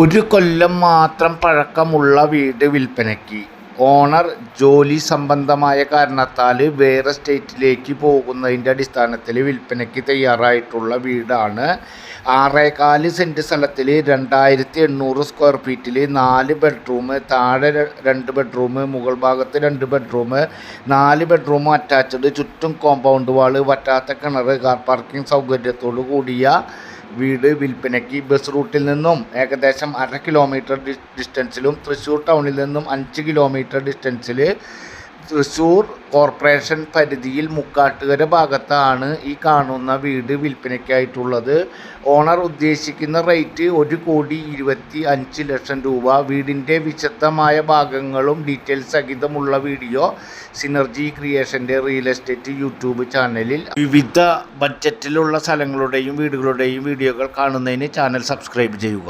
ഒരു കൊല്ലം മാത്രം പഴക്കമുള്ള വീട് വിൽപ്പനയ്ക്ക്. ഓണർ ജോലി സംബന്ധമായ കാരണത്താൽ വേറെ സ്റ്റേറ്റിലേക്ക് പോകുന്നതിൻ്റെ അടിസ്ഥാനത്തിൽ വിൽപ്പനയ്ക്ക് തയ്യാറായിട്ടുള്ള വീടാണ്. 6.25 സെൻറ്റ് സ്ഥലത്തിൽ 2800 സ്ക്വയർ ഫീറ്റിൽ 4 ബെഡ്റൂം, താഴെ 2 ബെഡ്റൂം, മുകൾ ഭാഗത്ത് 2 ബെഡ്റൂം, 4 ബെഡ്റൂം അറ്റാച്ച്ഡ്, ചുറ്റും കോമ്പൗണ്ട് വാള്, വറ്റാത്ത കിണർ, കാർ പാർക്കിംഗ് സൗകര്യത്തോടു കൂടിയ വീട് വിൽപ്പനയ്ക്ക്. ബസ് റൂട്ടിൽ നിന്നും ഏകദേശം 1/2 കിലോമീറ്റർ ഡിസ്റ്റൻസിലും തൃശ്ശൂർ ടൗണിൽ നിന്നും 5 കിലോമീറ്റർ ഡിസ്റ്റൻസിൽ തൃശ്ശൂർ കോർപ്പറേഷൻ പരിധിയിൽ മുക്കാട്ടുകര ഭാഗത്താണ് ഈ കാണുന്ന വീട് വിൽപ്പനയ്ക്കായിട്ടുള്ളത്. ഓണർ ഉദ്ദേശിക്കുന്ന റേറ്റ് 1,25,00,000 രൂപ. വീടിൻ്റെ വിശദമായ ഭാഗങ്ങളും ഡീറ്റെയിൽസ് സഹിതമുള്ള വീഡിയോ സിനർജി ക്രിയേഷൻ്റെ റിയൽ എസ്റ്റേറ്റ് യൂട്യൂബ് ചാനലിൽ. വിവിധ ബഡ്ജറ്റിലുള്ള സ്ഥലങ്ങളുടെയും വീടുകളുടെയും വീഡിയോകൾ കാണുന്നതിന് ചാനൽ സബ്സ്ക്രൈബ് ചെയ്യുക.